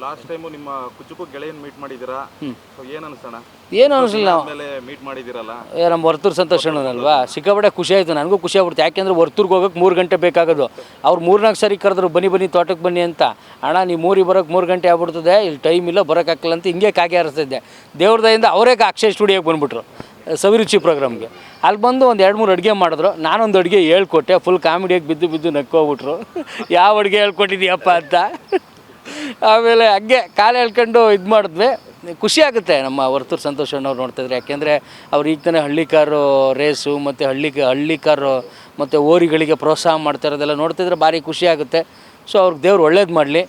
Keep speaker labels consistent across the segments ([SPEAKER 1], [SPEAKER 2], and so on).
[SPEAKER 1] Last time ನಿಮ್ಮ ಕುಚುಕು ಗೆಳೆಯನ್ meet ಮಾಡಿದ್ದೀರಾ? ಏನು ಅನ್ಸೋಣ?
[SPEAKER 2] ಏನು ಅನಿಸಲಿಲ್ಲ.
[SPEAKER 1] ಆಮೇಲೆ ಮೀಟ್ ಮಾಡಿದ್ದೀರಲ್ಲ,
[SPEAKER 2] ನಮ್ಮ ವರ್ತೂರು ಸಂತೋಷ್ ಅಣ್ಣನಲ್ವಾ, ಸಿಕ್ಕಾಪಟ್ಟೆ ಖುಷಿ ಆಯಿತು. ನನಗೂ ಖುಷಿ ಆಗ್ಬಿಡ್ತು. ಯಾಕೆಂದರೆ ವರ್ತೂರ್ಗೆ ಹೋಗೋಕೆ 3 ಗಂಟೆ ಬೇಕಾಗೋದು. ಅವ್ರು 3-4 ಸರಿ ಕರೆದ್ರು, ಬನ್ನಿ ತೋಟಕ್ಕೆ ಬನ್ನಿ ಅಂತ. ಅಣ್ಣ ನೀವು ಊರಿಗೆ ಬರೋಕ್ಕೆ 3 ಗಂಟೆ ಆಗ್ಬಿಡ್ತದೆ, ಇಲ್ಲಿ ಟೈಮ್ ಇಲ್ಲ, ಬರೋಕ್ಕಾಗಲ್ಲ ಅಂತ ಹಿಂಗೆ ಕಾಗೆ ಹಾರಿಸ್ತಿದ್ದೆ. ದೇವ್ರ ದಯಿಂದ ಅವರೇ ಅಕ್ಷಯ್ ಸ್ಟುಡಿಯೋಗೆ ಬಂದುಬಿಟ್ರು, ಸವಿರುಚಿ ಪ್ರೋಗ್ರಾಮ್ಗೆ. ಅಲ್ಲಿ ಬಂದು ಒಂದು 2-3 ಅಡುಗೆ ಮಾಡಿದ್ರು. ನಾನೊಂದು ಅಡುಗೆ ಹೇಳ್ಕೊಟ್ಟೆ. ಫುಲ್ ಕಾಮಿಡಿಯಾಗಿ ಬಿದ್ದು ನಕ್ಕೋಗ್ಬಿಟ್ರು. ಯಾವ ಅಡುಗೆ ಹೇಳ್ಕೊಟ್ಟಿದ್ದೀಯಪ್ಪ ಅಂತ. ಆಮೇಲೆ ಹಂಗೆ ಕಾಲು ಹೇಳ್ಕೊಂಡು ಇದು ಮಾಡಿದ್ವಿ. ಖುಷಿ ಆಗುತ್ತೆ ನಮ್ಮ ವರ್ತೂರು ಸಂತೋಷ್ ಅಣ್ಣವ್ರು ನೋಡ್ತಾಯಿದ್ರೆ. ಯಾಕೆಂದರೆ ಅವ್ರು ಈಗ ತಾನೇ ಹಳ್ಳಿ ಕಾರು ರೇಸು ಮತ್ತು ಹಳ್ಳಿ ಕಾರು ಮತ್ತು ಓರಿಗಳಿಗೆ ಪ್ರೋತ್ಸಾಹ ಮಾಡ್ತಾ ಇರೋದೆಲ್ಲ ನೋಡ್ತಿದ್ರೆ ಭಾರಿ ಖುಷಿ ಆಗುತ್ತೆ. ಸೊ ಅವ್ರಿಗೆ ದೇವ್ರು ಒಳ್ಳೇದು ಮಾಡಲಿ,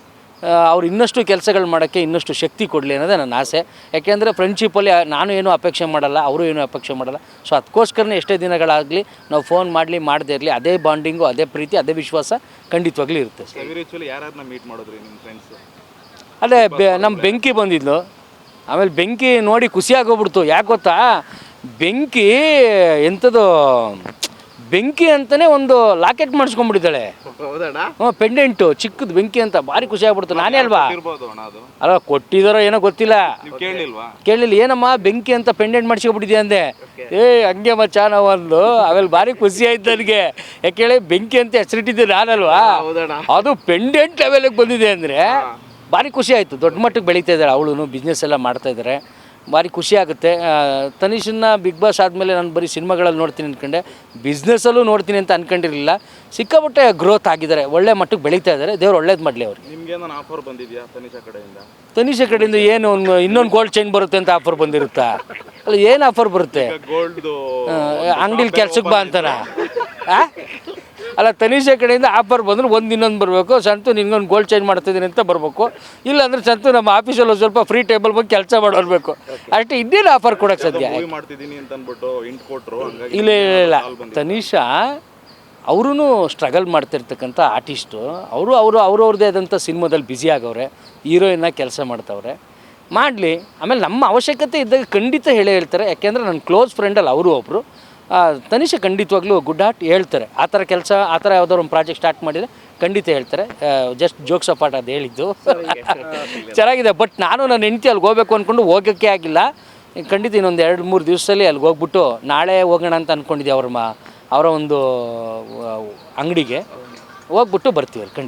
[SPEAKER 2] ಅವ್ರು ಇನ್ನಷ್ಟು ಕೆಲಸಗಳು ಮಾಡೋಕ್ಕೆ ಇನ್ನಷ್ಟು ಶಕ್ತಿ ಕೊಡಲಿ ಅನ್ನೋದೇ ನನ್ನ ಆಸೆ. ಯಾಕೆಂದರೆ ಫ್ರೆಂಡ್ಶಿಪ್ಪಲ್ಲಿ ನಾನು ಏನೂ ಅಪೇಕ್ಷೆ ಮಾಡಲ್ಲ, ಅವರು ಏನೂ ಅಪೇಕ್ಷೆ ಮಾಡಲ್ಲ. ಸೊ ಅದಕ್ಕೋಸ್ಕರನೇ ಎಷ್ಟೇ ದಿನಗಳಾಗಲಿ ನಾವು ಫೋನ್ ಮಾಡದೇ ಇರಲಿ, ಅದೇ ಬಾಂಡಿಂಗು, ಅದೇ ಪ್ರೀತಿ, ಅದೇ ವಿಶ್ವಾಸ ಖಂಡಿತವಾಗ್ಲೂ ಇರುತ್ತೆ.
[SPEAKER 1] ಯಾರನ್ನ ಮೀಟ್ ಮಾಡಿದ್ರಿ ನಿಮ್ಮ ಫ್ರೆಂಡ್ಸ್?
[SPEAKER 2] ಅದೇ ನಮ್ಮ ಬೆಂಕಿ ಬಂದಿದ್ಲು. ಆಮೇಲೆ ಬೆಂಕಿ ನೋಡಿ ಖುಷಿ ಆಗೋಗ್ಬಿಡ್ತು. ಯಾಕೆ ಗೊತ್ತಾ, ಬೆಂಕಿ ಎಂಥದ್ದು, ಬೆಂಕಿ ಅಂತಲೇ ಒಂದು ಲಾಕೆಟ್ ಮಾಡಿಸ್ಕೊಂಡ್ಬಿಟ್ಟಿದ್ದಾಳೆ. ಪೆಂಡೆಂಟು ಚಿಕ್ಕದು ಬೆಂಕಿ ಅಂತ. ಭಾರಿ ಖುಷಿ ಆಗ್ಬಿಡ್ತು. ನಾನೇ ಅಲ್ವಾ ಅಲ್ಲ, ಕೊಟ್ಟಿದ್ದಾರೋ ಏನೋ ಗೊತ್ತಿಲ್ಲ, ಕೇಳಲಿಲ್ಲ. ಏನಮ್ಮ ಬೆಂಕಿ ಅಂತ ಪೆಂಡೆಂಟ್ ಮಾಡಿಸ್ಕೊಬಿಟ್ಟಿದ್ಯಾ ಅಂದೆ. ಹಂಗೆ ಮಚ್ಚ ನಾವು ಅಂದು. ಆಮೇಲೆ ಭಾರಿ ಖುಷಿ ಆಯ್ತು ನನಗೆ. ಯಾಕೆ ಬೆಂಕಿ ಅಂತ ಹೆಸರಿಟ್ಟಿದ್ದೆ ನಾನಲ್ವಾ, ಅದು ಪೆಂಡೆಂಟ್ ಲೆವೆಲಿಗೆ ಬಂದಿದೆ ಅಂದರೆ ಭಾರಿ ಖುಷಿ ಆಯಿತು. ದೊಡ್ಡ ಮಟ್ಟಕ್ಕೆ ಬೆಳೀತಾ ಇದ್ದಾರೆ, ಅವಳು ಬಿಸ್ನೆಸ್ ಎಲ್ಲ ಮಾಡ್ತಾಯಿದ್ದಾರೆ. ಭಾರಿ ಖುಷಿ ಆಗುತ್ತೆ. ತನಿಷನ್ನ ಬಿಗ್ ಬಾಸ್ ಆದಮೇಲೆ ನಾನು ಬರೀ ಸಿನಿಮಾಗಳಲ್ಲಿ ನೋಡ್ತೀನಿ ಅಂದ್ಕೊಂಡೆ, ಬಿಸ್ನೆಸ್ಸಲ್ಲೂ ನೋಡ್ತೀನಿ ಅಂತ ಅಂದ್ಕೊಂಡಿರಲಿಲ್ಲ. ಸಿಕ್ಕಾಪಟ್ಟೆ ಗ್ರೋತ್ ಆಗಿದ್ದಾರೆ, ಒಳ್ಳೆ ಮಟ್ಟಕ್ಕೆ ಬೆಳೀತಾ ಇದ್ದಾರೆ. ದೇವ್ರು ಒಳ್ಳೇದು ಮಾಡಲಿ ಅವ್ರಿಗೆ.
[SPEAKER 1] ನಿಮ್ಗೇನು ಆಫರ್ ಬಂದಿದೆಯಾ ತನಿಷಾ ಕಡೆಯಿಂದ?
[SPEAKER 2] ತನಿಷಾ ಕಡೆಯಿಂದ ಏನು ಇನ್ನೊಂದು ಗೋಲ್ಡ್ ಚೈನ್ ಬರುತ್ತೆ ಅಂತ ಆಫರ್ ಬಂದಿರುತ್ತಾ? ಅಲ್ಲ, ಏನು ಆಫರ್ ಬರುತ್ತೆ?
[SPEAKER 1] ಗೋಲ್ಡ್ದು
[SPEAKER 2] ಅಂಗಡಿಲಿ ಕೆಲ್ಸಕ್ಕೆ ಬಾ ಅಂತಾನ? ಅಲ್ಲ, ತನಿಷಾ ಕಡೆಯಿಂದ ಆಫರ್ ಬಂದ್ರೆ ಇನ್ನೊಂದು ಬರಬೇಕು. ಸಂತು ನಿನ್ಗೊಂದು ಗೋಲ್ಡ್ ಚೇಂಜ್ ಮಾಡ್ತಿದ್ದೀನಿ ಅಂತ ಬರಬೇಕು. ಇಲ್ಲಾಂದ್ರೆ ಸಂತು ನಮ್ಮ ಆಫೀಸಲ್ಲಿ ಸ್ವಲ್ಪ ಫ್ರೀ ಟೇಬಲ್ ಬಗ್ಗೆ ಕೆಲಸ ಮಾಡೋರ್ಬೇಕು ಅಷ್ಟೇ. ಇನ್ನೇನು ಆಫರ್ ಕೊಡೋಕ್ಕೆ ಸಾಧ್ಯ? ಇಲ್ಲ. ತನಿಷಾ ಅವರೂ ಸ್ಟ್ರಗಲ್ ಮಾಡ್ತಿರ್ತಕ್ಕಂಥ ಆರ್ಟಿಸ್ಟು. ಅವ್ರವ್ರದ್ದೇ ಆದಂಥ ಸಿನಿಮಾದಲ್ಲಿ ಬ್ಯುಸಿ ಆಗವ್ರೆ, ಹೀರೋಯಿನ್ನಾಗಿ ಕೆಲಸ ಮಾಡ್ತವ್ರೆ. ಮಾಡಲಿ. ಆಮೇಲೆ ನಮ್ಮ ಅವಶ್ಯಕತೆ ಇದ್ದಾಗ ಖಂಡಿತ ಹೇಳ್ತಾರೆ. ಯಾಕೆಂದರೆ ನನ್ನ ಕ್ಲೋಸ್ ಫ್ರೆಂಡಲ್ಲಿ ಅವರು ಒಬ್ಬರು. ತನಿಷಾ ಖಂಡಿತವಾಗ್ಲೂ ಗುಡ್ ಹಾರ್ಟ್ ಹೇಳ್ತಾರೆ. ಆ ಥರ ಕೆಲಸ, ಆ ಥರ ಯಾವುದಾದ್ರು ಒಂದು ಪ್ರಾಜೆಕ್ಟ್ ಸ್ಟಾರ್ಟ್ ಮಾಡಿದರೆ ಖಂಡಿತ ಹೇಳ್ತಾರೆ. ಜಸ್ಟ್ ಜೋಕ್ಸ್ ಅಪಾರ್ಟ್ ಅದು ಹೇಳಿದ್ದು ಚೆನ್ನಾಗಿದೆ. ಬಟ್ ನಾನು ನನ್ನ ಹೆಂಡತಿ ಅಲ್ಲಿಗೆ ಹೋಗ್ಬೇಕು ಅಂದ್ಕೊಂಡು ಹೋಗೋಕ್ಕೆ ಆಗಿಲ್ಲ. ಖಂಡಿತ ಇನ್ನೊಂದು 2-3 ದಿವಸದಲ್ಲಿ ಅಲ್ಲಿಗೆ ಹೋಗ್ಬಿಟ್ಟು ನಾಳೆ ಹೋಗೋಣ ಅಂತ ಅಂದ್ಕೊಂಡಿದ್ದೆ. ಅವರ ಒಂದು ಅಂಗಡಿಗೆ ಹೋಗ್ಬಿಟ್ಟು ಬರ್ತೀವಿ ಅಲ್ಲಿ ಖಂಡಿತ.